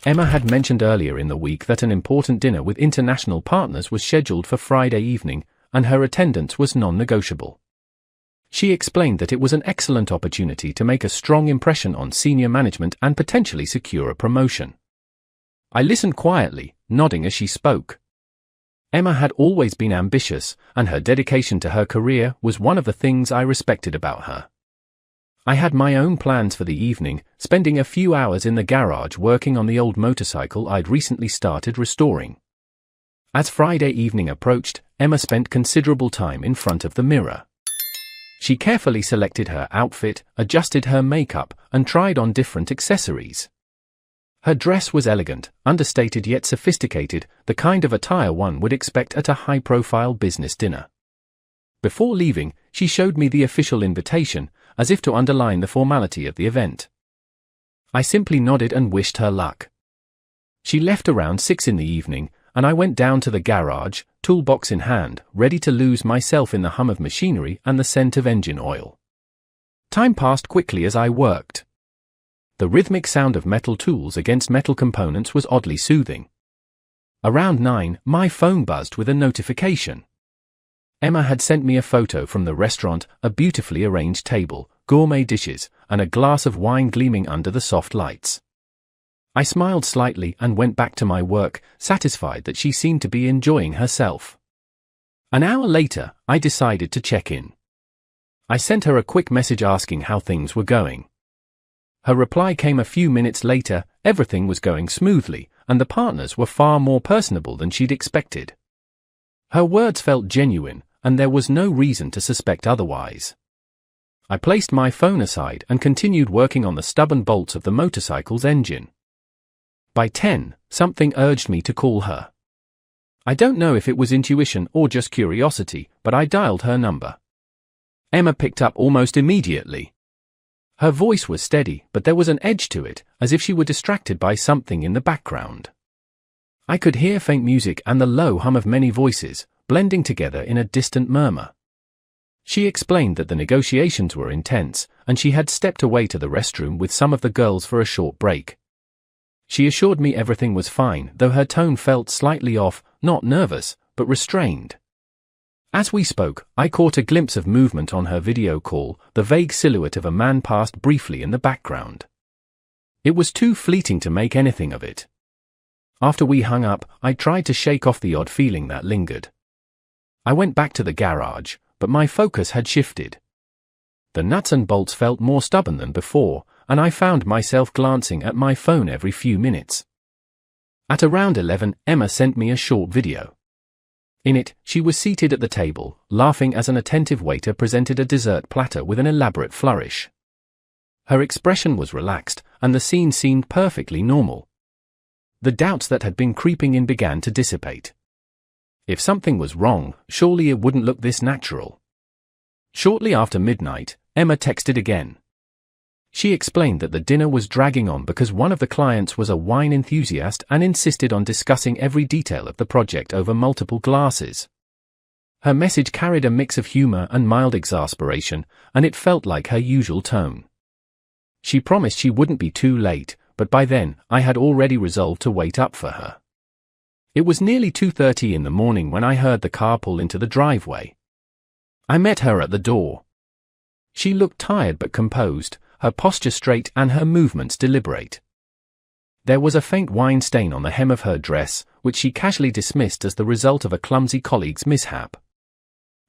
Emma had mentioned earlier in the week that an important dinner with international partners was scheduled for Friday evening, and her attendance was non-negotiable. She explained that it was an excellent opportunity to make a strong impression on senior management and potentially secure a promotion. I listened quietly, nodding as she spoke. Emma had always been ambitious, and her dedication to her career was one of the things I respected about her. I had my own plans for the evening, spending a few hours in the garage working on the old motorcycle I'd recently started restoring. As Friday evening approached, Emma spent considerable time in front of the mirror. She carefully selected her outfit, adjusted her makeup, and tried on different accessories. Her dress was elegant, understated yet sophisticated, the kind of attire one would expect at a high-profile business dinner. Before leaving, she showed me the official invitation, as if to underline the formality of the event. I simply nodded and wished her luck. She left around 6 in the evening, and I went down to the garage, toolbox in hand, ready to lose myself in the hum of machinery and the scent of engine oil. Time passed quickly as I worked. The rhythmic sound of metal tools against metal components was oddly soothing. Around 9, my phone buzzed with a notification. Emma had sent me a photo from the restaurant, a beautifully arranged table, gourmet dishes, and a glass of wine gleaming under the soft lights. I smiled slightly and went back to my work, satisfied that she seemed to be enjoying herself. An hour later, I decided to check in. I sent her a quick message asking how things were going. Her reply came a few minutes later. Everything was going smoothly, and the partners were far more personable than she'd expected. Her words felt genuine, and there was no reason to suspect otherwise. I placed my phone aside and continued working on the stubborn bolts of the motorcycle's engine. By 10, something urged me to call her. I don't know if it was intuition or just curiosity, but I dialed her number. Emma picked up almost immediately. Her voice was steady, but there was an edge to it, as if she were distracted by something in the background. I could hear faint music and the low hum of many voices, blending together in a distant murmur. She explained that the negotiations were intense, and she had stepped away to the restroom with some of the girls for a short break. She assured me everything was fine, though her tone felt slightly off, not nervous, but restrained. As we spoke, I caught a glimpse of movement on her video call, the vague silhouette of a man passed briefly in the background. It was too fleeting to make anything of it. After we hung up, I tried to shake off the odd feeling that lingered. I went back to the garage, but my focus had shifted. The nuts and bolts felt more stubborn than before, and I found myself glancing at my phone every few minutes. At around 11, Emma sent me a short video. In it, she was seated at the table, laughing as an attentive waiter presented a dessert platter with an elaborate flourish. Her expression was relaxed, and the scene seemed perfectly normal. The doubts that had been creeping in began to dissipate. If something was wrong, surely it wouldn't look this natural. Shortly after midnight, Emma texted again. She explained that the dinner was dragging on because one of the clients was a wine enthusiast and insisted on discussing every detail of the project over multiple glasses. Her message carried a mix of humor and mild exasperation, and it felt like her usual tone. She promised she wouldn't be too late, but by then, I had already resolved to wait up for her. It was nearly 2:30 in the morning when I heard the car pull into the driveway. I met her at the door. She looked tired but composed, her posture straight and her movements deliberate. There was a faint wine stain on the hem of her dress, which she casually dismissed as the result of a clumsy colleague's mishap.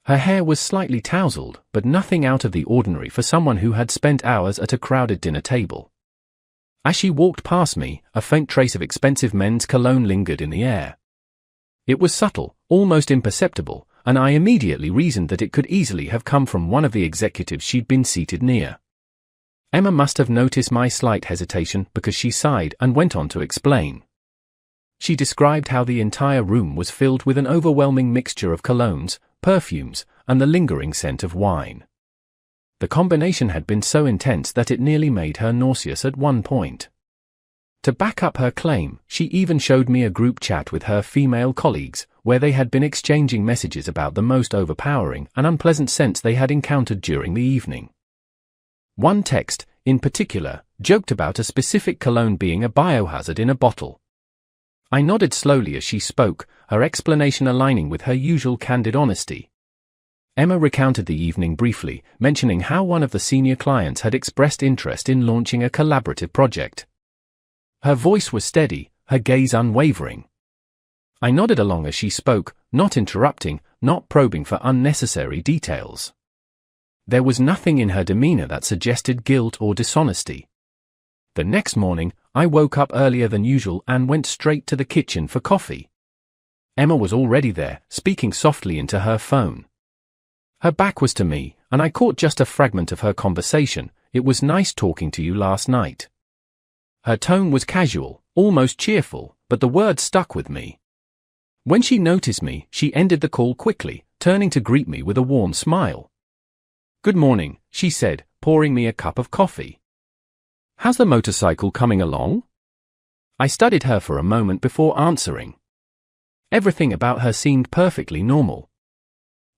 Her hair was slightly tousled, but nothing out of the ordinary for someone who had spent hours at a crowded dinner table. As she walked past me, a faint trace of expensive men's cologne lingered in the air. It was subtle, almost imperceptible, and I immediately reasoned that it could easily have come from one of the executives she'd been seated near. Emma must have noticed my slight hesitation because she sighed and went on to explain. She described how the entire room was filled with an overwhelming mixture of colognes, perfumes, and the lingering scent of wine. The combination had been so intense that it nearly made her nauseous at one point. To back up her claim, she even showed me a group chat with her female colleagues, where they had been exchanging messages about the most overpowering and unpleasant scents they had encountered during the evening. One text, in particular, joked about a specific cologne being a biohazard in a bottle. I nodded slowly as she spoke, her explanation aligning with her usual candid honesty. Emma recounted the evening briefly, mentioning how one of the senior clients had expressed interest in launching a collaborative project. Her voice was steady, her gaze unwavering. I nodded along as she spoke, not interrupting, not probing for unnecessary details. There was nothing in her demeanor that suggested guilt or dishonesty. The next morning, I woke up earlier than usual and went straight to the kitchen for coffee. Emma was already there, speaking softly into her phone. Her back was to me, and I caught just a fragment of her conversation. "It was nice talking to you last night." Her tone was casual, almost cheerful, but the words stuck with me. When she noticed me, she ended the call quickly, turning to greet me with a warm smile. "Good morning," she said, pouring me a cup of coffee. "How's the motorcycle coming along?" I studied her for a moment before answering. Everything about her seemed perfectly normal.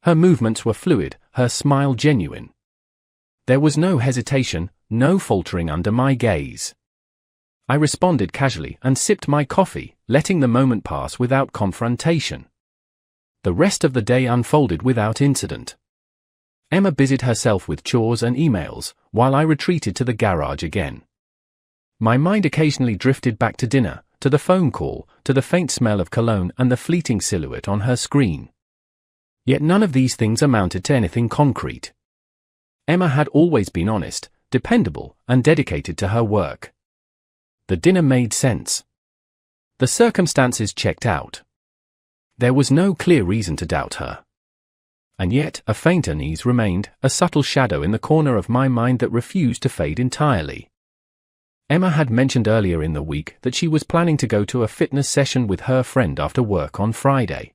Her movements were fluid, her smile genuine. There was no hesitation, no faltering under my gaze. I responded casually and sipped my coffee, letting the moment pass without confrontation. The rest of the day unfolded without incident. Emma busied herself with chores and emails, while I retreated to the garage again. My mind occasionally drifted back to dinner, to the phone call, to the faint smell of cologne and the fleeting silhouette on her screen. Yet none of these things amounted to anything concrete. Emma had always been honest, dependable, and dedicated to her work. The dinner made sense. The circumstances checked out. There was no clear reason to doubt her. And yet, a faint unease remained, a subtle shadow in the corner of my mind that refused to fade entirely. Emma had mentioned earlier in the week that she was planning to go to a fitness session with her friend after work on Friday.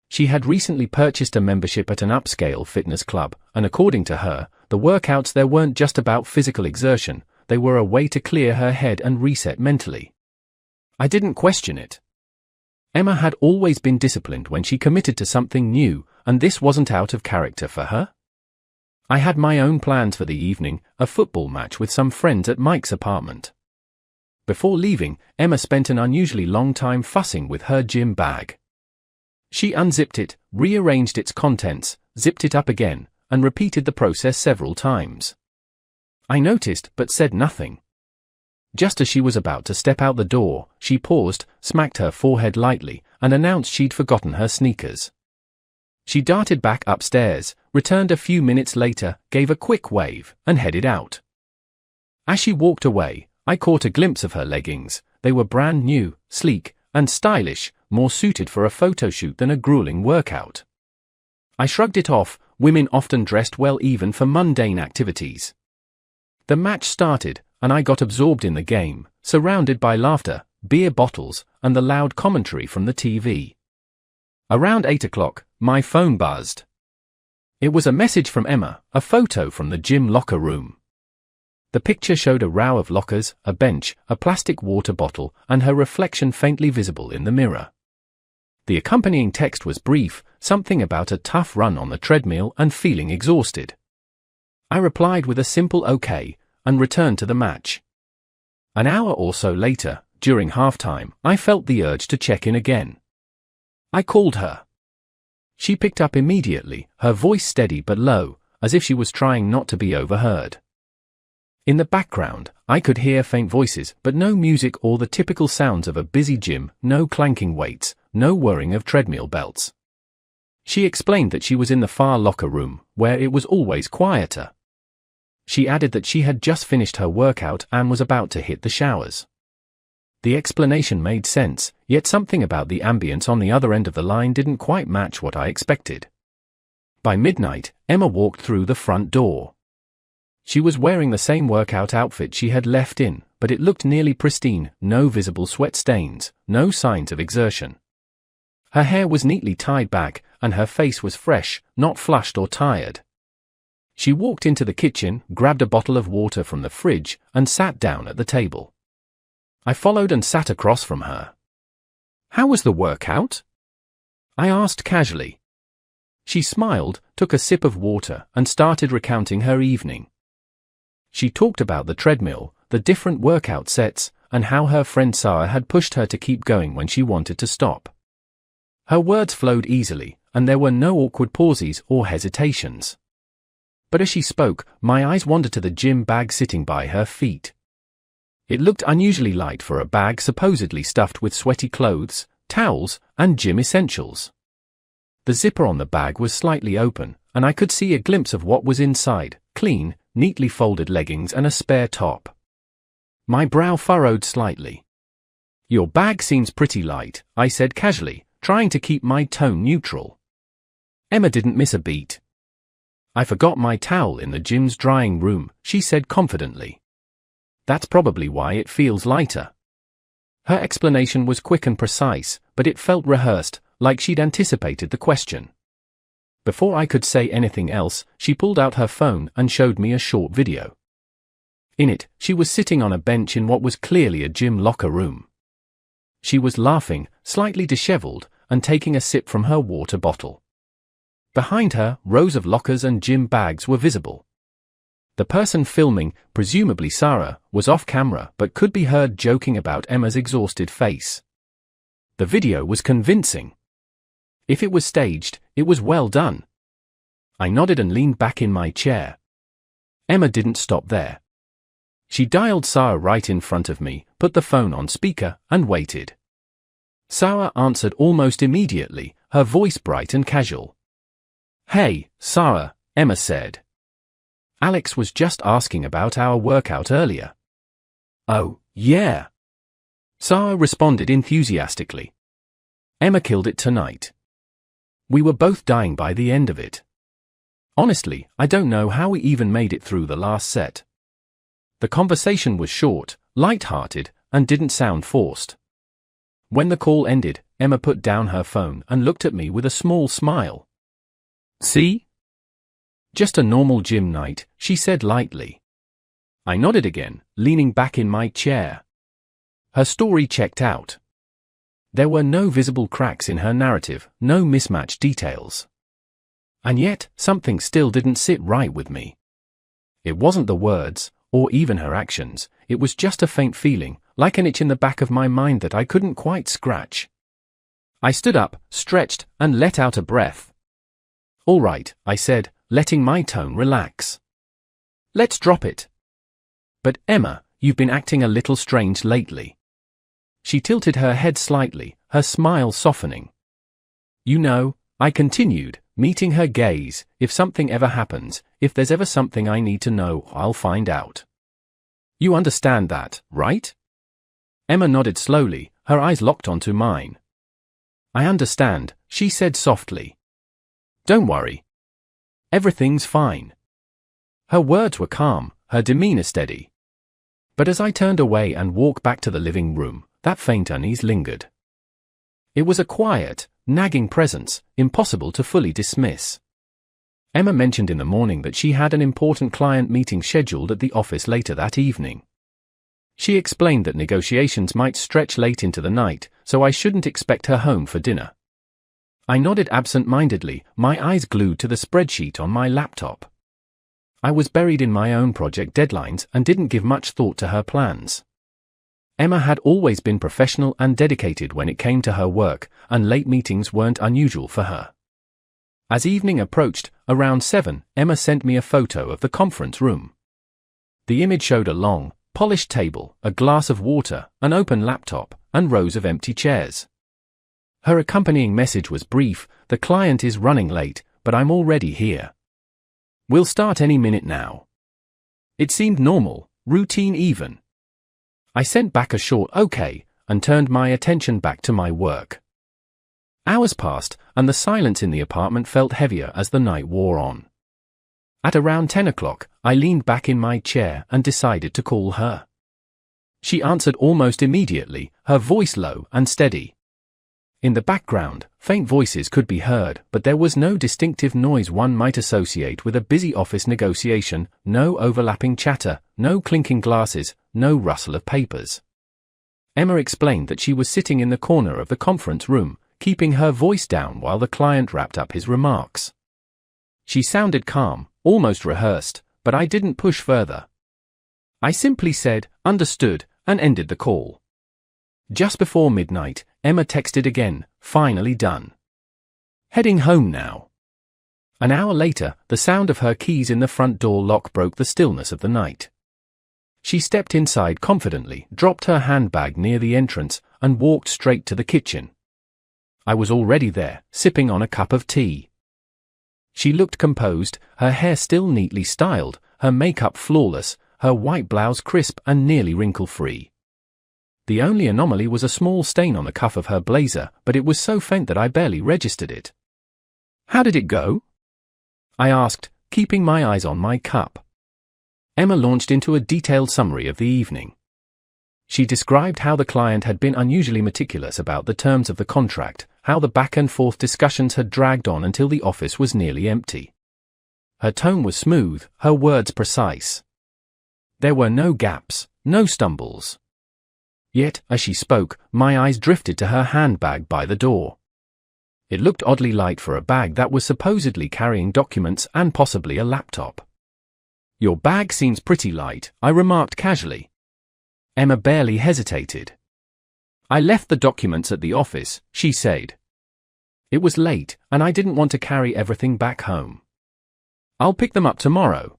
She had recently purchased a membership at an upscale fitness club, and according to her, the workouts there weren't just about physical exertion, they were a way to clear her head and reset mentally. I didn't question it. Emma had always been disciplined when she committed to something new, and this wasn't out of character for her. I had my own plans for the evening, a football match with some friends at Mike's apartment. Before leaving, Emma spent an unusually long time fussing with her gym bag. She unzipped it, rearranged its contents, zipped it up again, and repeated the process several times. I noticed, but said nothing. Just as she was about to step out the door, she paused, smacked her forehead lightly, and announced she'd forgotten her sneakers. She darted back upstairs, returned a few minutes later, gave a quick wave, and headed out. As she walked away, I caught a glimpse of her leggings. They were brand new, sleek, and stylish, more suited for a photo shoot than a grueling workout. I shrugged it off. Women often dressed well even for mundane activities. The match started, and I got absorbed in the game, surrounded by laughter, beer bottles, and the loud commentary from the TV. Around 8 o'clock, my phone buzzed. It was a message from Emma, a photo from the gym locker room. The picture showed a row of lockers, a bench, a plastic water bottle, and her reflection faintly visible in the mirror. The accompanying text was brief, something about a tough run on the treadmill and feeling exhausted. I replied with a simple okay, and returned to the match. An hour or so later, during halftime, I felt the urge to check in again. I called her. She picked up immediately, her voice steady but low, as if she was trying not to be overheard. In the background, I could hear faint voices, but no music or the typical sounds of a busy gym, no clanking weights, no whirring of treadmill belts. She explained that she was in the far locker room, where it was always quieter. She added that she had just finished her workout and was about to hit the showers. The explanation made sense, yet something about the ambience on the other end of the line didn't quite match what I expected. By midnight, Emma walked through the front door. She was wearing the same workout outfit she had left in, but it looked nearly pristine, no visible sweat stains, no signs of exertion. Her hair was neatly tied back, and her face was fresh, not flushed or tired. She walked into the kitchen, grabbed a bottle of water from the fridge, and sat down at the table. I followed and sat across from her. "How was the workout?" I asked casually. She smiled, took a sip of water, and started recounting her evening. She talked about the treadmill, the different workout sets, and how her friend Sarah had pushed her to keep going when she wanted to stop. Her words flowed easily, and there were no awkward pauses or hesitations. But as she spoke, my eyes wandered to the gym bag sitting by her feet. It looked unusually light for a bag supposedly stuffed with sweaty clothes, towels, and gym essentials. The zipper on the bag was slightly open, and I could see a glimpse of what was inside: clean, neatly folded leggings and a spare top. My brow furrowed slightly. "Your bag seems pretty light," I said casually, trying to keep my tone neutral. Emma didn't miss a beat. "I forgot my towel in the gym's drying room," she said confidently. "That's probably why it feels lighter." Her explanation was quick and precise, but it felt rehearsed, like she'd anticipated the question. Before I could say anything else, she pulled out her phone and showed me a short video. In it, she was sitting on a bench in what was clearly a gym locker room. She was laughing, slightly disheveled, and taking a sip from her water bottle. Behind her, rows of lockers and gym bags were visible. The person filming, presumably Sarah, was off camera but could be heard joking about Emma's exhausted face. The video was convincing. If it was staged, it was well done. I nodded and leaned back in my chair. Emma didn't stop there. She dialed Sarah right in front of me, put the phone on speaker, and waited. Sarah answered almost immediately, her voice bright and casual. "Hey, Sarah," Emma said. "Alex was just asking about our workout earlier." "Oh, yeah," Sarah responded enthusiastically. "Emma killed it tonight. We were both dying by the end of it. Honestly, I don't know how we even made it through the last set." The conversation was short, light-hearted, and didn't sound forced. When the call ended, Emma put down her phone and looked at me with a small smile. "See? Just a normal gym night," she said lightly. I nodded again, leaning back in my chair. Her story checked out. There were no visible cracks in her narrative, no mismatched details. And yet, something still didn't sit right with me. It wasn't the words, or even her actions, it was just a faint feeling, like an itch in the back of my mind that I couldn't quite scratch. I stood up, stretched, and let out a breath. "All right," I said, letting my tone relax. "Let's drop it." "But Emma, you've been acting a little strange lately." She tilted her head slightly, her smile softening. "You know," I continued, meeting her gaze, "if something ever happens, if there's ever something I need to know, I'll find out. You understand that, right?" Emma nodded slowly, her eyes locked onto mine. "I understand," she said softly. "Don't worry. Everything's fine." Her words were calm, her demeanor steady. But as I turned away and walked back to the living room, that faint unease lingered. It was a quiet, nagging presence, impossible to fully dismiss. Emma mentioned in the morning that she had an important client meeting scheduled at the office later that evening. She explained that negotiations might stretch late into the night, so I shouldn't expect her home for dinner. I nodded absent-mindedly, my eyes glued to the spreadsheet on my laptop. I was buried in my own project deadlines and didn't give much thought to her plans. Emma had always been professional and dedicated when it came to her work, and late meetings weren't unusual for her. As evening approached, around 7, Emma sent me a photo of the conference room. The image showed a long, polished table, a glass of water, an open laptop, and rows of empty chairs. Her accompanying message was brief: "The client is running late, but I'm already here. We'll start any minute now." It seemed normal, routine even. I sent back a short "okay" and turned my attention back to my work. Hours passed, and the silence in the apartment felt heavier as the night wore on. At around 10 o'clock, I leaned back in my chair and decided to call her. She answered almost immediately, her voice low and steady. In the background, faint voices could be heard, but there was no distinctive noise one might associate with a busy office negotiation, no overlapping chatter, no clinking glasses, no rustle of papers. Emma explained that she was sitting in the corner of the conference room, keeping her voice down while the client wrapped up his remarks. She sounded calm, almost rehearsed, but I didn't push further. I simply said, "Understood," and ended the call. Just before midnight, Emma texted again, "Finally done. Heading home now." An hour later, the sound of her keys in the front door lock broke the stillness of the night. She stepped inside confidently, dropped her handbag near the entrance, and walked straight to the kitchen. I was already there, sipping on a cup of tea. She looked composed, her hair still neatly styled, her makeup flawless, her white blouse crisp and nearly wrinkle-free. The only anomaly was a small stain on the cuff of her blazer, but it was so faint that I barely registered it. "How did it go?" I asked, keeping my eyes on my cup. Emma launched into a detailed summary of the evening. She described how the client had been unusually meticulous about the terms of the contract, how the back-and-forth discussions had dragged on until the office was nearly empty. Her tone was smooth, her words precise. There were no gaps, no stumbles. Yet, as she spoke, my eyes drifted to her handbag by the door. It looked oddly light for a bag that was supposedly carrying documents and possibly a laptop. "Your bag seems pretty light," I remarked casually. Emma barely hesitated. "I left the documents at the office," she said. "It was late, and I didn't want to carry everything back home. I'll pick them up tomorrow."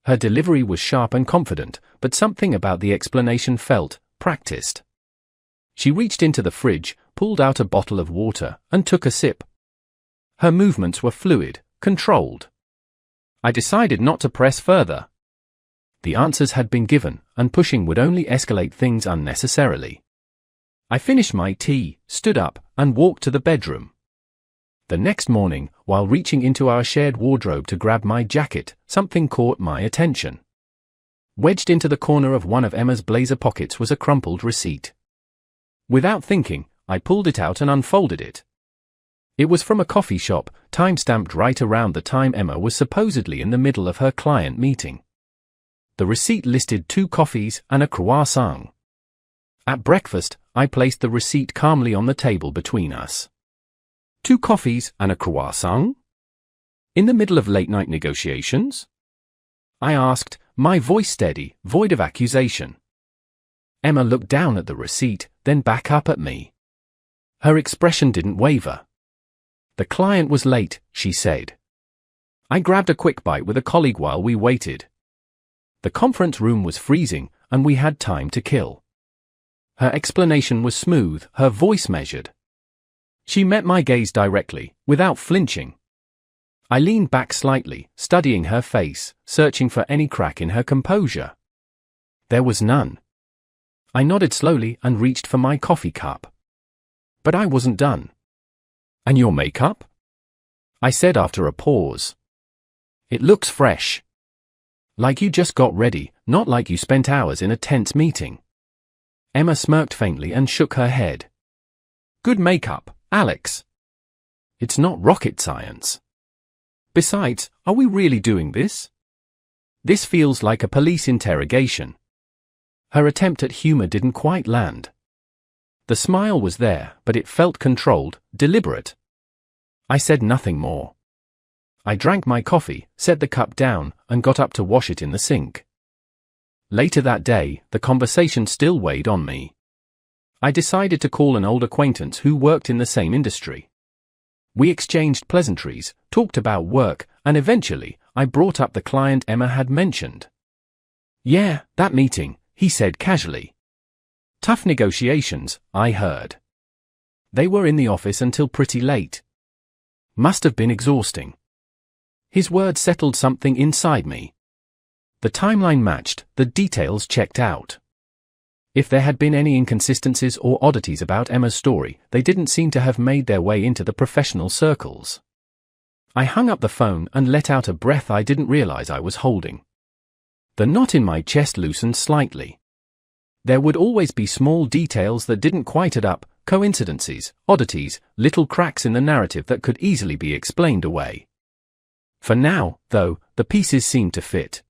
Her delivery was sharp and confident, but something about the explanation felt practiced. She reached into the fridge, pulled out a bottle of water, and took a sip. Her movements were fluid, controlled. I decided not to press further. The answers had been given, and pushing would only escalate things unnecessarily. I finished my tea, stood up, and walked to the bedroom. The next morning, while reaching into our shared wardrobe to grab my jacket, something caught my attention. Wedged into the corner of one of Emma's blazer pockets was a crumpled receipt. Without thinking, I pulled it out and unfolded it. It was from a coffee shop, time-stamped right around the time Emma was supposedly in the middle of her client meeting. The receipt listed 2 coffees and a croissant. At breakfast, I placed the receipt calmly on the table between us. 2 coffees and a croissant? In the middle of late-night negotiations? I asked, my voice steady, void of accusation. Emma looked down at the receipt, then back up at me. Her expression didn't waver. "The client was late," she said. I grabbed a quick bite with a colleague while we waited. The conference room was freezing, and we had time to kill. Her explanation was smooth, her voice measured. She met my gaze directly, without flinching. I leaned back slightly, studying her face, searching for any crack in her composure. There was none. I nodded slowly and reached for my coffee cup. But I wasn't done. "And your makeup?" I said after a pause. "It looks fresh. Like you just got ready, not like you spent hours in a tense meeting." Emma smirked faintly and shook her head. "Good makeup, Alex. It's not rocket science. Besides, are we really doing this? This feels like a police interrogation." Her attempt at humor didn't quite land. The smile was there, but it felt controlled, deliberate. I said nothing more. I drank my coffee, set the cup down, and got up to wash it in the sink. Later that day, the conversation still weighed on me. I decided to call an old acquaintance who worked in the same industry. We exchanged pleasantries, talked about work, and eventually, I brought up the client Emma had mentioned. "Yeah, that meeting," he said casually. "Tough negotiations, I heard. They were in the office until pretty late. Must have been exhausting." His words settled something inside me. The timeline matched, the details checked out. If there had been any inconsistencies or oddities about Emma's story, they didn't seem to have made their way into the professional circles. I hung up the phone and let out a breath I didn't realize I was holding. The knot in my chest loosened slightly. There would always be small details that didn't quite add up, coincidences, oddities, little cracks in the narrative that could easily be explained away. For now, though, the pieces seemed to fit.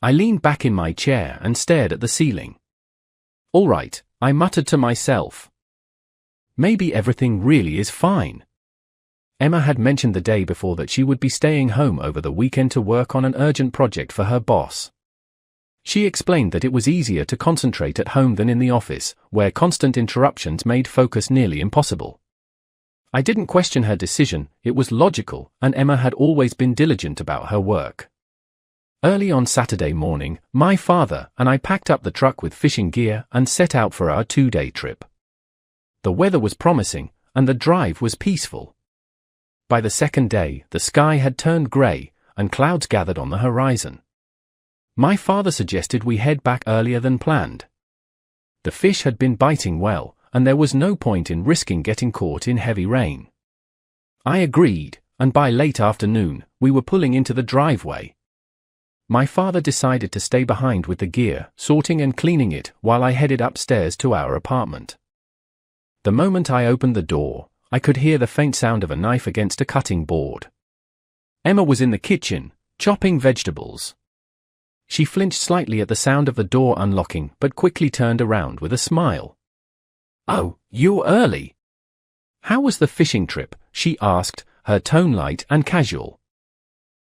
I leaned back in my chair and stared at the ceiling. "All right," I muttered to myself. Maybe everything really is fine. Emma had mentioned the day before that she would be staying home over the weekend to work on an urgent project for her boss. She explained that it was easier to concentrate at home than in the office, where constant interruptions made focus nearly impossible. I didn't question her decision, it was logical, and Emma had always been diligent about her work. Early on Saturday morning, my father and I packed up the truck with fishing gear and set out for our 2-day trip. The weather was promising, and the drive was peaceful. By the second day, the sky had turned grey, and clouds gathered on the horizon. My father suggested we head back earlier than planned. The fish had been biting well, and there was no point in risking getting caught in heavy rain. I agreed, and by late afternoon, we were pulling into the driveway. My father decided to stay behind with the gear, sorting and cleaning it, while I headed upstairs to our apartment. The moment I opened the door, I could hear the faint sound of a knife against a cutting board. Emma was in the kitchen, chopping vegetables. She flinched slightly at the sound of the door unlocking, but quickly turned around with a smile. "Oh, you're early." "How was the fishing trip?" she asked, her tone light and casual.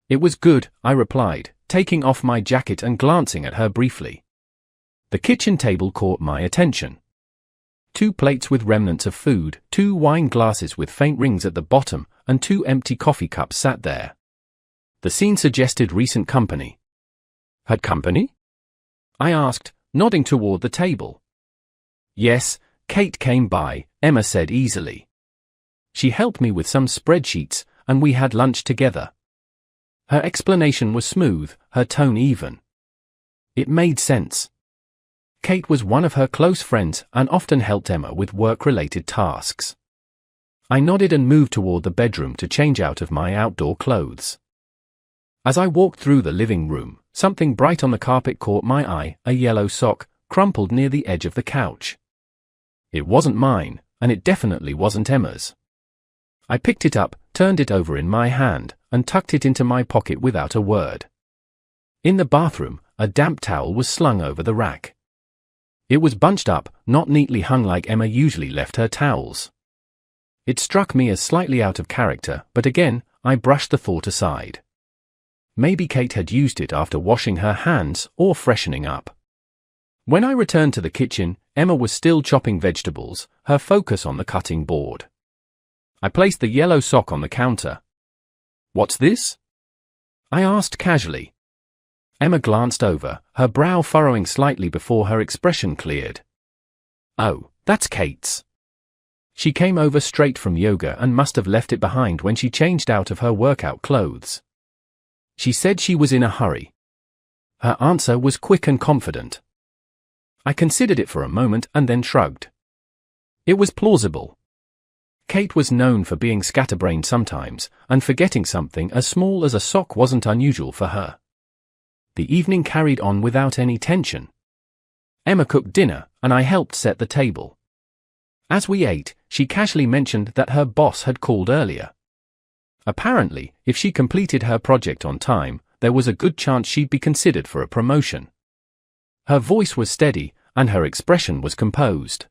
"It was good," I replied, taking off my jacket and glancing at her briefly. The kitchen table caught my attention. 2 plates with remnants of food, 2 wine glasses with faint rings at the bottom, and 2 empty coffee cups sat there. The scene suggested recent company. "Had company?" I asked, nodding toward the table. "Yes, Kate came by," Emma said easily. "She helped me with some spreadsheets, and we had lunch together." Her explanation was smooth, her tone even. It made sense. Kate was one of her close friends and often helped Emma with work-related tasks. I nodded and moved toward the bedroom to change out of my outdoor clothes. As I walked through the living room, something bright on the carpet caught my eye, a yellow sock, crumpled near the edge of the couch. It wasn't mine, and it definitely wasn't Emma's. I picked it up, turned it over in my hand, and tucked it into my pocket without a word. In the bathroom, a damp towel was slung over the rack. It was bunched up, not neatly hung like Emma usually left her towels. It struck me as slightly out of character, but again, I brushed the thought aside. Maybe Kate had used it after washing her hands or freshening up. When I returned to the kitchen, Emma was still chopping vegetables, her focus on the cutting board. I placed the yellow sock on the counter. "What's this?" I asked casually. Emma glanced over, her brow furrowing slightly before her expression cleared. "Oh, that's Kate's." She came over straight from yoga and must have left it behind when she changed out of her workout clothes. She said she was in a hurry. Her answer was quick and confident. I considered it for a moment and then shrugged. It was plausible. Kate was known for being scatterbrained sometimes, and forgetting something as small as a sock wasn't unusual for her. The evening carried on without any tension. Emma cooked dinner, and I helped set the table. As we ate, she casually mentioned that her boss had called earlier. Apparently, if she completed her project on time, there was a good chance she'd be considered for a promotion. Her voice was steady, and her expression was composed.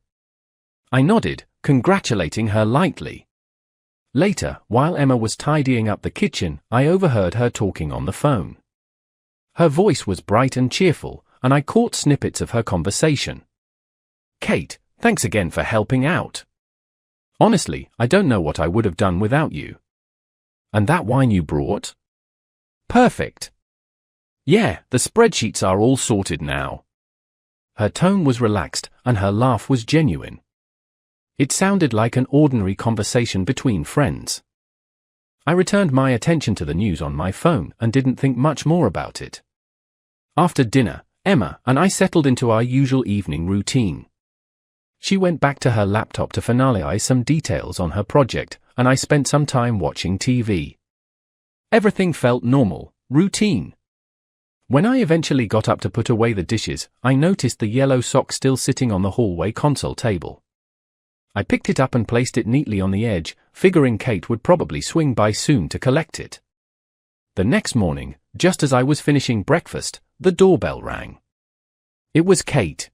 I nodded, congratulating her lightly. Later, while Emma was tidying up the kitchen, I overheard her talking on the phone. Her voice was bright and cheerful, and I caught snippets of her conversation. "Kate, thanks again for helping out. Honestly, I don't know what I would have done without you. And that wine you brought? Perfect. Yeah, the spreadsheets are all sorted now." Her tone was relaxed, and her laugh was genuine. It sounded like an ordinary conversation between friends. I returned my attention to the news on my phone and didn't think much more about it. After dinner, Emma and I settled into our usual evening routine. She went back to her laptop to finalize some details on her project, and I spent some time watching TV. Everything felt normal, routine. When I eventually got up to put away the dishes, I noticed the yellow sock still sitting on the hallway console table. I picked it up and placed it neatly on the edge, figuring Kate would probably swing by soon to collect it. The next morning, just as I was finishing breakfast, the doorbell rang. It was Kate.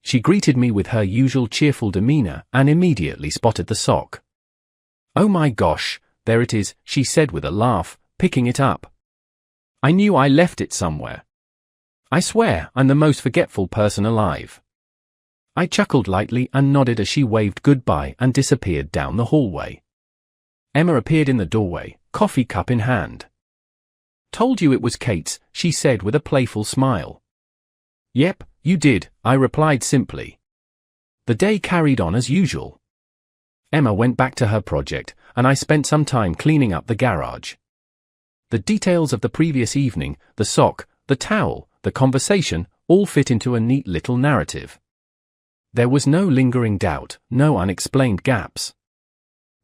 She greeted me with her usual cheerful demeanor and immediately spotted the sock. "Oh my gosh, there it is," she said with a laugh, picking it up. "I knew I left it somewhere." I swear I'm the most forgetful person alive. I chuckled lightly and nodded as she waved goodbye and disappeared down the hallway. Emma appeared in the doorway, coffee cup in hand. "Told you it was Kate's," she said with a playful smile. "Yep, you did," I replied simply. The day carried on as usual. Emma went back to her project, and I spent some time cleaning up the garage. The details of the previous evening, the sock, the towel, the conversation, all fit into a neat little narrative. There was no lingering doubt, no unexplained gaps.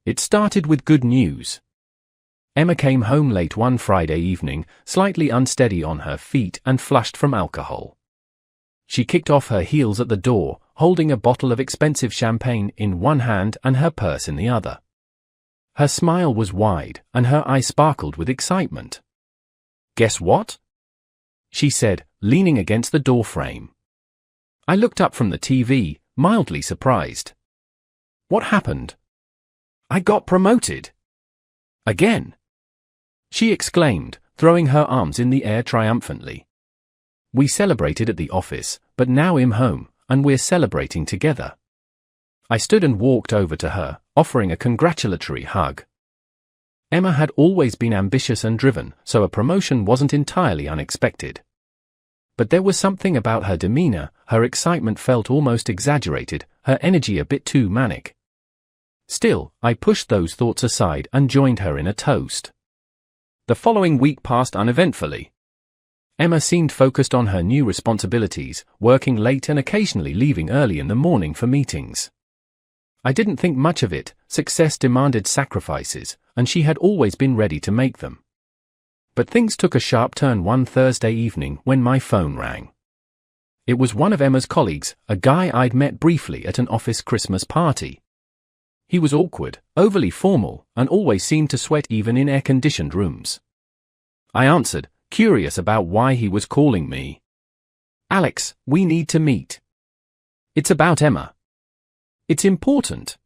It started with good news. Emma came home late one Friday evening, slightly unsteady on her feet and flushed from alcohol. She kicked off her heels at the door, holding a bottle of expensive champagne in one hand and her purse in the other. Her smile was wide, and her eyes sparkled with excitement. "Guess what?" she said, leaning against the door frame. I looked up from the TV, mildly surprised. "What happened?" "I got promoted." "Again?" she exclaimed, throwing her arms in the air triumphantly. "We celebrated at the office, but now I'm home, and we're celebrating together." I stood and walked over to her, offering a congratulatory hug. Emma had always been ambitious and driven, so a promotion wasn't entirely unexpected. But there was something about her demeanor, her excitement felt almost exaggerated, her energy a bit too manic. Still, I pushed those thoughts aside and joined her in a toast. The following week passed uneventfully. Emma seemed focused on her new responsibilities, working late and occasionally leaving early in the morning for meetings. I didn't think much of it. Success demanded sacrifices, and she had always been ready to make them. But things took a sharp turn one Thursday evening when my phone rang. It was one of Emma's colleagues, a guy I'd met briefly at an office Christmas party. He was awkward, overly formal, and always seemed to sweat even in air-conditioned rooms. I answered, curious about why he was calling me. "Alex, we need to meet." "It's about Emma." "It's important."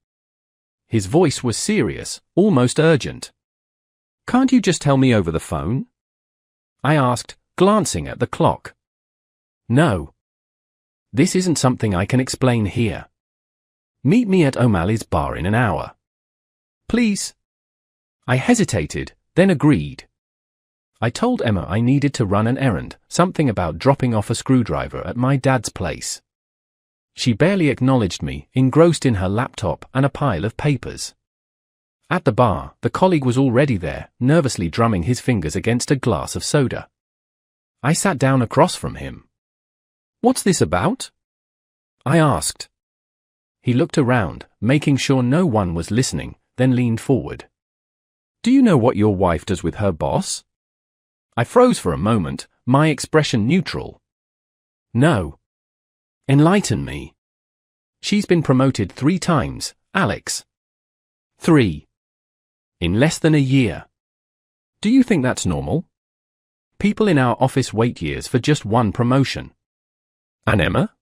His voice was serious, almost urgent. "Can't you just tell me over the phone?" I asked, glancing at the clock. "No. This isn't something I can explain here. Meet me at O'Malley's bar in an hour." "Please." I hesitated, then agreed. I told Emma I needed to run an errand, something about dropping off a screwdriver at my dad's place. She barely acknowledged me, engrossed in her laptop and a pile of papers. At the bar, the colleague was already there, nervously drumming his fingers against a glass of soda. I sat down across from him. "What's this about?" I asked. He looked around, making sure no one was listening, then leaned forward. "Do you know what your wife does with her boss?" I froze for a moment, my expression neutral. "No." "Enlighten me." "She's been promoted 3 times, Alex." 3. In less than a year. Do you think that's normal? People in our office wait years for just one promotion. And Emma?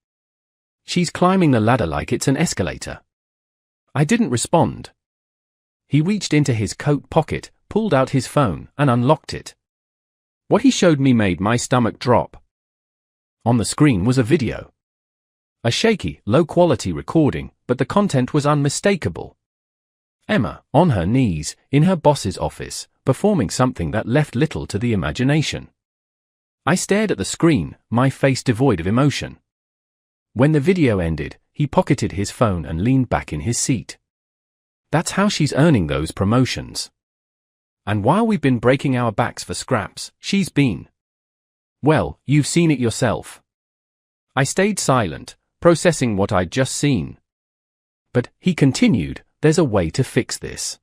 She's climbing the ladder like it's an escalator. I didn't respond. He reached into his coat pocket, pulled out his phone, and unlocked it. What he showed me made my stomach drop. On the screen was a video. A shaky, low-quality recording, but the content was unmistakable. Emma, on her knees, in her boss's office, performing something that left little to the imagination. I stared at the screen, my face devoid of emotion. When the video ended, he pocketed his phone and leaned back in his seat. That's how she's earning those promotions. And while we've been breaking our backs for scraps, she's been. Well, you've seen it yourself. I stayed silent, processing what I'd just seen. But, he continued, there's a way to fix this.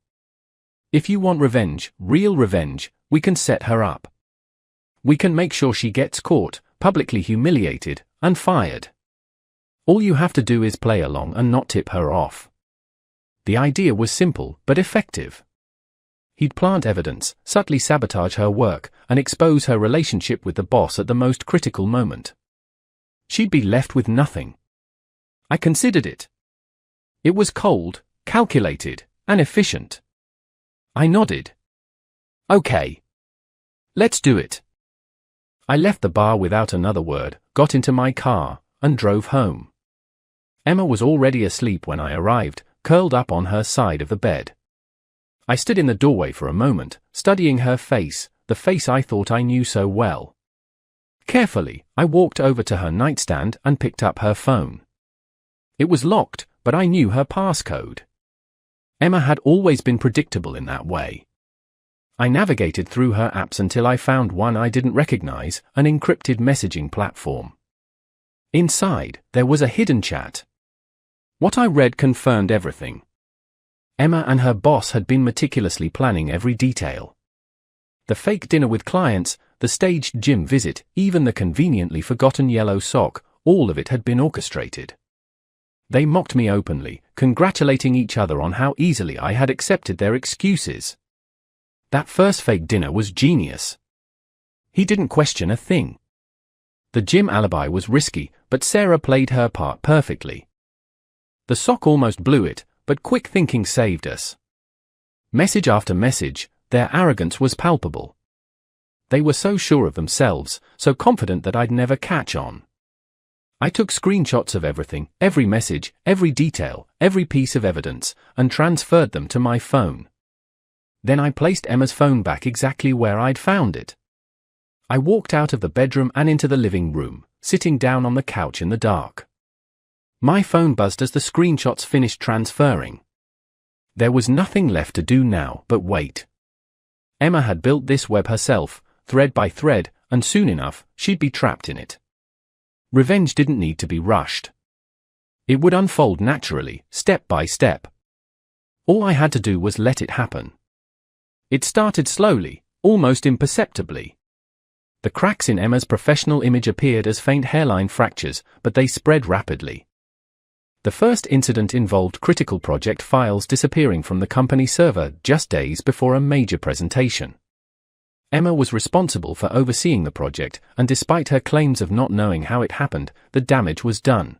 If you want revenge, real revenge, we can set her up. We can make sure she gets caught, publicly humiliated, and fired. All you have to do is play along and not tip her off. The idea was simple, but effective. He'd plant evidence, subtly sabotage her work, and expose her relationship with the boss at the most critical moment. She'd be left with nothing. I considered it. It was cold, calculated, and efficient. I nodded. Okay. Let's do it. I left the bar without another word, got into my car, and drove home. Emma was already asleep when I arrived, curled up on her side of the bed. I stood in the doorway for a moment, studying her face, the face I thought I knew so well. Carefully, I walked over to her nightstand and picked up her phone. It was locked, but I knew her passcode. Emma had always been predictable in that way. I navigated through her apps until I found one I didn't recognize, an encrypted messaging platform. Inside, there was a hidden chat. What I read confirmed everything. Emma and her boss had been meticulously planning every detail. The fake dinner with clients, the staged gym visit, even the conveniently forgotten yellow sock, all of it had been orchestrated. They mocked me openly, congratulating each other on how easily I had accepted their excuses. That first fake dinner was genius. He didn't question a thing. The gym alibi was risky, but Sarah played her part perfectly. The sock almost blew it, but quick thinking saved us. Message after message, their arrogance was palpable. They were so sure of themselves, so confident that I'd never catch on. I took screenshots of everything, every message, every detail, every piece of evidence, and transferred them to my phone. Then I placed Emma's phone back exactly where I'd found it. I walked out of the bedroom and into the living room, sitting down on the couch in the dark. My phone buzzed as the screenshots finished transferring. There was nothing left to do now but wait. Emma had built this web herself, thread by thread, and soon enough, she'd be trapped in it. Revenge didn't need to be rushed. It would unfold naturally, step by step. All I had to do was let it happen. It started slowly, almost imperceptibly. The cracks in Emma's professional image appeared as faint hairline fractures, but they spread rapidly. The first incident involved critical project files disappearing from the company server just days before a major presentation. Emma was responsible for overseeing the project, and despite her claims of not knowing how it happened, the damage was done.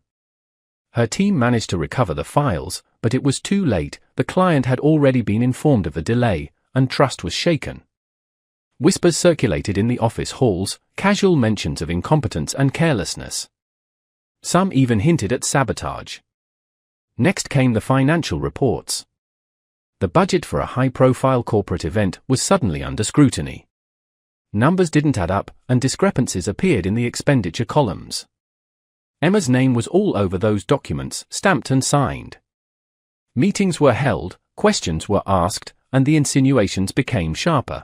Her team managed to recover the files, but it was too late. The client had already been informed of the delay, and trust was shaken. Whispers circulated in the office halls, casual mentions of incompetence and carelessness. Some even hinted at sabotage. Next came the financial reports. The budget for a high-profile corporate event was suddenly under scrutiny. Numbers didn't add up, and discrepancies appeared in the expenditure columns. Emma's name was all over those documents, stamped and signed. Meetings were held, questions were asked, and the insinuations became sharper.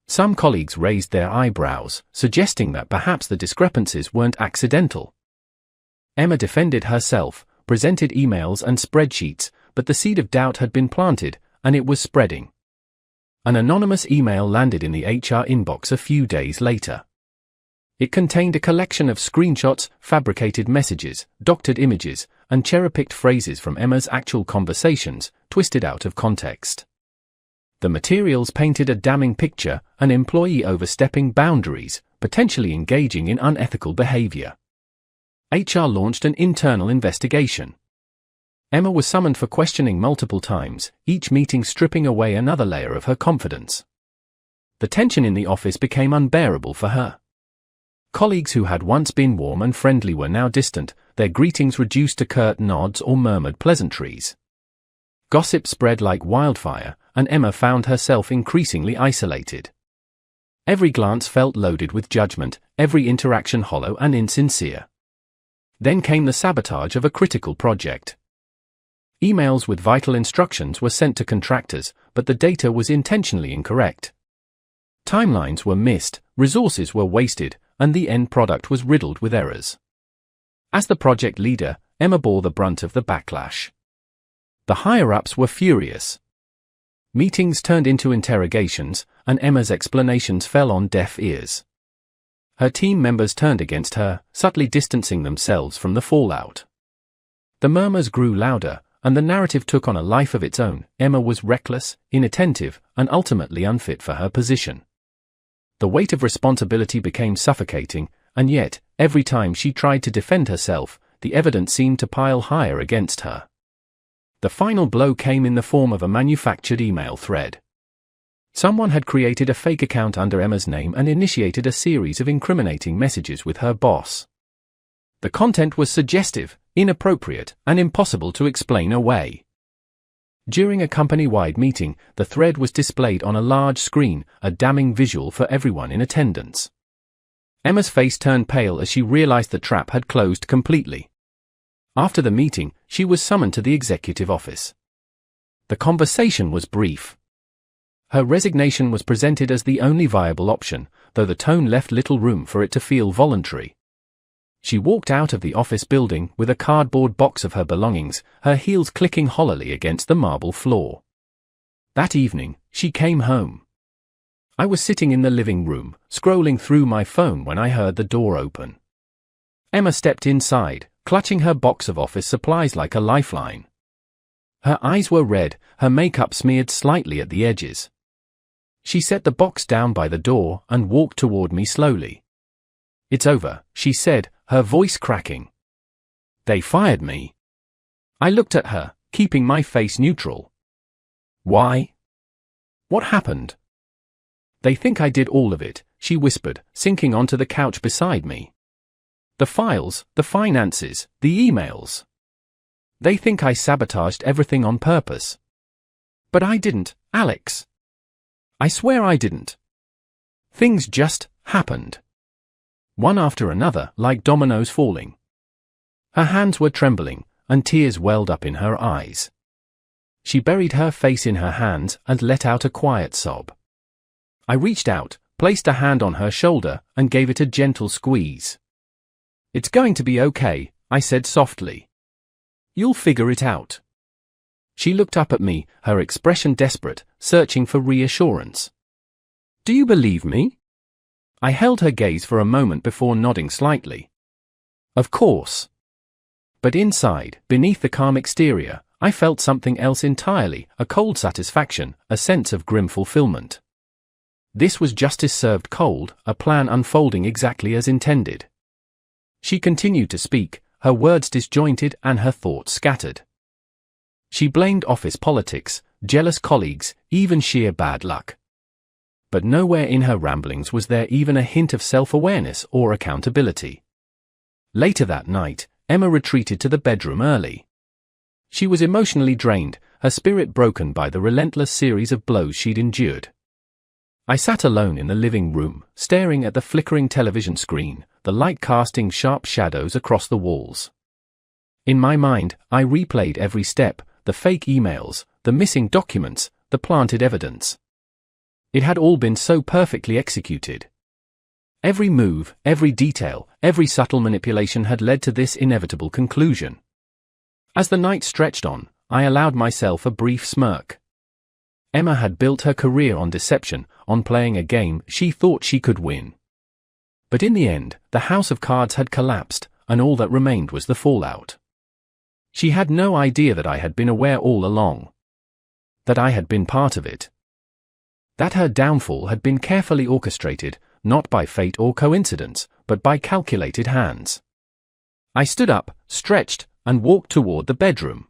Some colleagues raised their eyebrows, suggesting that perhaps the discrepancies weren't accidental. Emma defended herself, presented emails and spreadsheets, but the seed of doubt had been planted, and it was spreading. An anonymous email landed in the HR inbox a few days later. It contained a collection of screenshots, fabricated messages, doctored images, and cherry-picked phrases from Emma's actual conversations, twisted out of context. The materials painted a damning picture: an employee overstepping boundaries, potentially engaging in unethical behavior. HR launched an internal investigation. Emma was summoned for questioning multiple times, each meeting stripping away another layer of her confidence. The tension in the office became unbearable for her. Colleagues who had once been warm and friendly were now distant, their greetings reduced to curt nods or murmured pleasantries. Gossip spread like wildfire, and Emma found herself increasingly isolated. Every glance felt loaded with judgment, every interaction hollow and insincere. Then came the sabotage of a critical project. Emails with vital instructions were sent to contractors, but the data was intentionally incorrect. Timelines were missed, resources were wasted, and the end product was riddled with errors. As the project leader, Emma bore the brunt of the backlash. The higher-ups were furious. Meetings turned into interrogations, and Emma's explanations fell on deaf ears. Her team members turned against her, subtly distancing themselves from the fallout. The murmurs grew louder, and the narrative took on a life of its own. Emma was reckless, inattentive, and ultimately unfit for her position. The weight of responsibility became suffocating, and yet, every time she tried to defend herself, the evidence seemed to pile higher against her. The final blow came in the form of a manufactured email thread. Someone had created a fake account under Emma's name and initiated a series of incriminating messages with her boss. The content was suggestive, inappropriate, and impossible to explain away. During a company-wide meeting, the thread was displayed on a large screen, a damning visual for everyone in attendance. Emma's face turned pale as she realized the trap had closed completely. After the meeting, she was summoned to the executive office. The conversation was brief. Her resignation was presented as the only viable option, though the tone left little room for it to feel voluntary. She walked out of the office building with a cardboard box of her belongings, her heels clicking hollowly against the marble floor. That evening, she came home. I was sitting in the living room, scrolling through my phone when I heard the door open. Emma stepped inside, clutching her box of office supplies like a lifeline. Her eyes were red, her makeup smeared slightly at the edges. She set the box down by the door and walked toward me slowly. "It's over," she said, her voice cracking. "They fired me." I looked at her, keeping my face neutral. "Why? What happened?" "They think I did all of it," she whispered, sinking onto the couch beside me. "The files, the finances, the emails. They think I sabotaged everything on purpose. But I didn't, Alex. I swear I didn't. Things just happened. One after another, like dominoes falling." Her hands were trembling, and tears welled up in her eyes. She buried her face in her hands and let out a quiet sob. I reached out, placed a hand on her shoulder, and gave it a gentle squeeze. "It's going to be okay," I said softly. "You'll figure it out." She looked up at me, her expression desperate, searching for reassurance. "Do you believe me?" I held her gaze for a moment before nodding slightly. "Of course." But inside, beneath the calm exterior, I felt something else entirely, a cold satisfaction, a sense of grim fulfillment. This was justice served cold, a plan unfolding exactly as intended. She continued to speak, her words disjointed and her thoughts scattered. She blamed office politics, jealous colleagues, even sheer bad luck. But nowhere in her ramblings was there even a hint of self-awareness or accountability. Later that night, Emma retreated to the bedroom early. She was emotionally drained, her spirit broken by the relentless series of blows she'd endured. I sat alone in the living room, staring at the flickering television screen, the light casting sharp shadows across the walls. In my mind, I replayed every step, the fake emails, the missing documents, the planted evidence. It had all been so perfectly executed. Every move, every detail, every subtle manipulation had led to this inevitable conclusion. As the night stretched on, I allowed myself a brief smirk. Emma had built her career on deception, on playing a game she thought she could win. But in the end, the house of cards had collapsed, and all that remained was the fallout. She had no idea that I had been aware all along. That I had been part of it. That her downfall had been carefully orchestrated, not by fate or coincidence, but by calculated hands. I stood up, stretched, and walked toward the bedroom.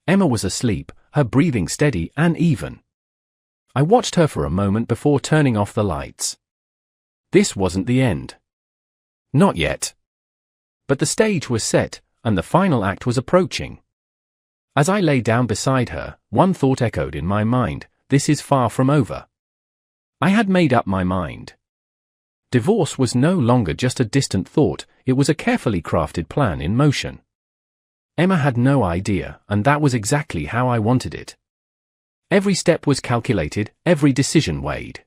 Emma was asleep, her breathing steady and even. I watched her for a moment before turning off the lights. This wasn't the end. Not yet. But the stage was set, and the final act was approaching. As I lay down beside her, one thought echoed in my mind: this is far from over. I had made up my mind. Divorce was no longer just a distant thought, it was a carefully crafted plan in motion. Emma had no idea, and that was exactly how I wanted it. Every step was calculated, every decision weighed.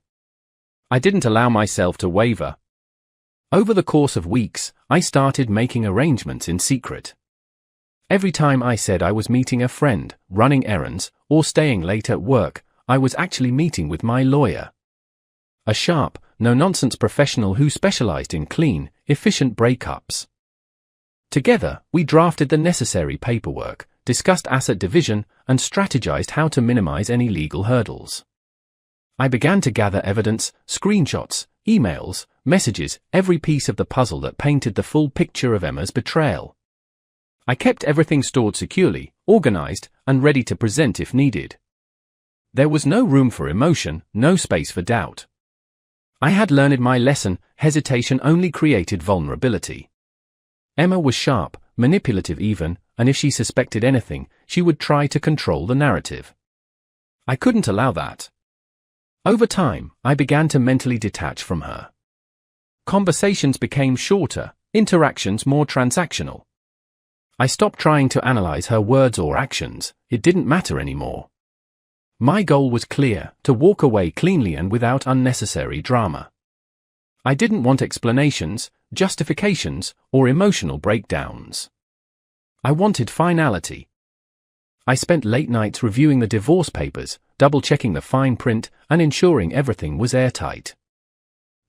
I didn't allow myself to waver. Over the course of weeks, I started making arrangements in secret. Every time I said I was meeting a friend, running errands, or staying late at work, I was actually meeting with my lawyer. A sharp, no-nonsense professional who specialized in clean, efficient breakups. Together, we drafted the necessary paperwork, discussed asset division, and strategized how to minimize any legal hurdles. I began to gather evidence, screenshots, emails, messages, every piece of the puzzle that painted the full picture of Emma's betrayal. I kept everything stored securely, organized, and ready to present if needed. There was no room for emotion, no space for doubt. I had learned my lesson. Hesitation only created vulnerability. Emma was sharp, manipulative even, and if she suspected anything, she would try to control the narrative. I couldn't allow that. Over time, I began to mentally detach from her. Conversations became shorter, interactions more transactional. I stopped trying to analyze her words or actions. It didn't matter anymore. My goal was clear: to walk away cleanly and without unnecessary drama. I didn't want explanations, justifications, or emotional breakdowns. I wanted finality. I spent late nights reviewing the divorce papers, double-checking the fine print, and ensuring everything was airtight.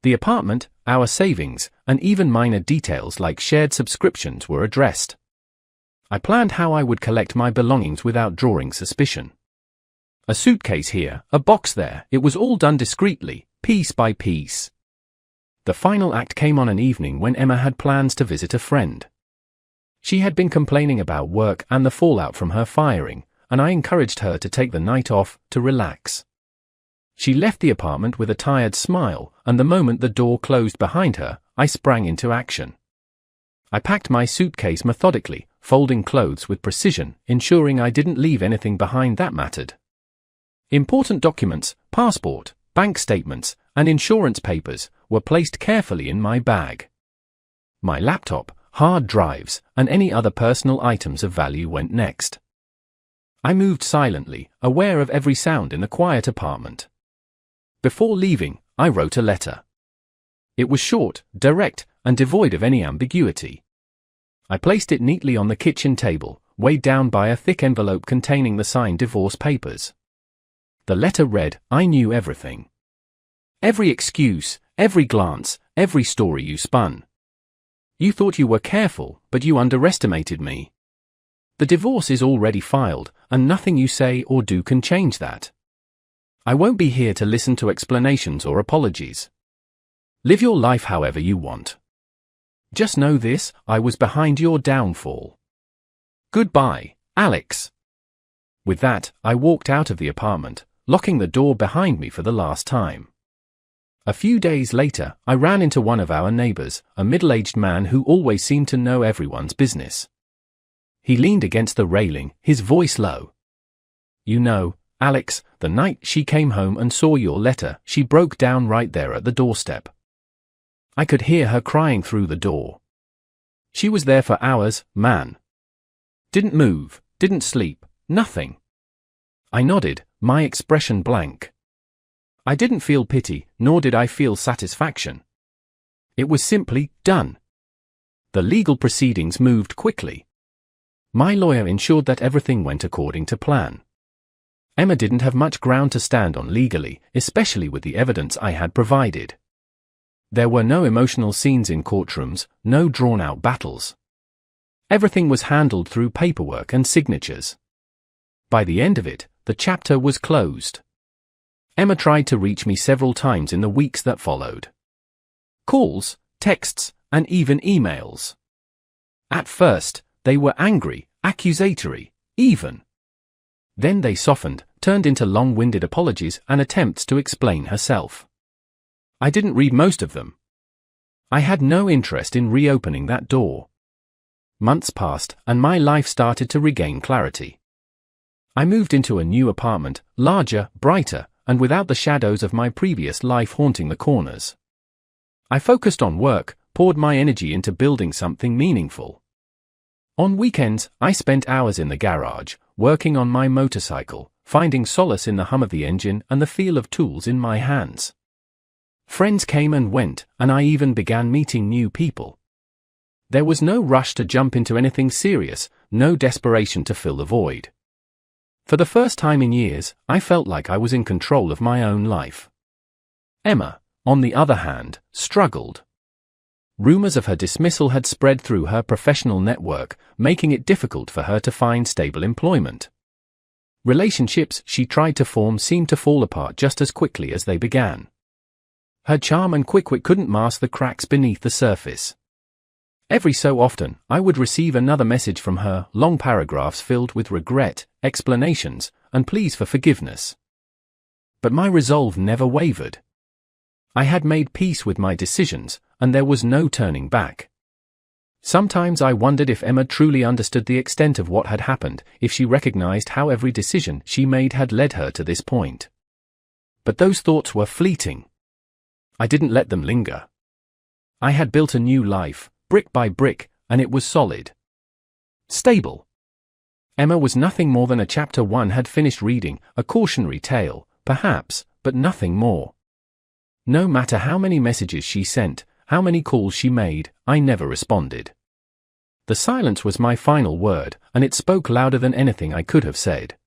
The apartment, our savings, and even minor details like shared subscriptions were addressed. I planned how I would collect my belongings without drawing suspicion. A suitcase here, a box there, it was all done discreetly, piece by piece. The final act came on an evening when Emma had plans to visit a friend. She had been complaining about work and the fallout from her firing, and I encouraged her to take the night off, to relax. She left the apartment with a tired smile, and the moment the door closed behind her, I sprang into action. I packed my suitcase methodically, folding clothes with precision, ensuring I didn't leave anything behind that mattered. Important documents, passport, bank statements, and insurance papers were placed carefully in my bag. My laptop, hard drives, and any other personal items of value went next. I moved silently, aware of every sound in the quiet apartment. Before leaving, I wrote a letter. It was short, direct, and devoid of any ambiguity. I placed it neatly on the kitchen table, weighed down by a thick envelope containing the signed divorce papers. The letter read, "I knew everything. Every excuse, every glance, every story you spun. You thought you were careful, but you underestimated me. The divorce is already filed, and nothing you say or do can change that. I won't be here to listen to explanations or apologies. Live your life however you want. Just know this: I was behind your downfall. Goodbye, Alex." With that, I walked out of the apartment, locking the door behind me for the last time. A few days later, I ran into one of our neighbors, a middle-aged man who always seemed to know everyone's business. He leaned against the railing, his voice low. "You know, Alex, the night she came home and saw your letter, she broke down right there at the doorstep. I could hear her crying through the door. She was there for hours, man. Didn't move, didn't sleep, nothing." I nodded, my expression blank. I didn't feel pity, nor did I feel satisfaction. It was simply done. The legal proceedings moved quickly. My lawyer ensured that everything went according to plan. Emma didn't have much ground to stand on legally, especially with the evidence I had provided. There were no emotional scenes in courtrooms, no drawn-out battles. Everything was handled through paperwork and signatures. By the end of it, the chapter was closed. Emma tried to reach me several times in the weeks that followed. Calls, texts, and even emails. At first, they were angry, accusatory, even. Then they softened, turned into long-winded apologies and attempts to explain herself. I didn't read most of them. I had no interest in reopening that door. Months passed, and my life started to regain clarity. I moved into a new apartment, larger, brighter, and without the shadows of my previous life haunting the corners. I focused on work, poured my energy into building something meaningful. On weekends, I spent hours in the garage, working on my motorcycle, finding solace in the hum of the engine and the feel of tools in my hands. Friends came and went, and I even began meeting new people. There was no rush to jump into anything serious, no desperation to fill the void. For the first time in years, I felt like I was in control of my own life. Emma, on the other hand, struggled. Rumors of her dismissal had spread through her professional network, making it difficult for her to find stable employment. Relationships she tried to form seemed to fall apart just as quickly as they began. Her charm and quick wit couldn't mask the cracks beneath the surface. Every so often, I would receive another message from her, long paragraphs filled with regret, explanations, and pleas for forgiveness. But my resolve never wavered. I had made peace with my decisions, and there was no turning back. Sometimes I wondered if Emma truly understood the extent of what had happened, if she recognized how every decision she made had led her to this point. But those thoughts were fleeting. I didn't let them linger. I had built a new life, brick by brick, and it was solid. Stable. Emma was nothing more than a chapter one had finished reading, a cautionary tale, perhaps, but nothing more. No matter how many messages she sent, how many calls she made, I never responded. The silence was my final word, and it spoke louder than anything I could have said.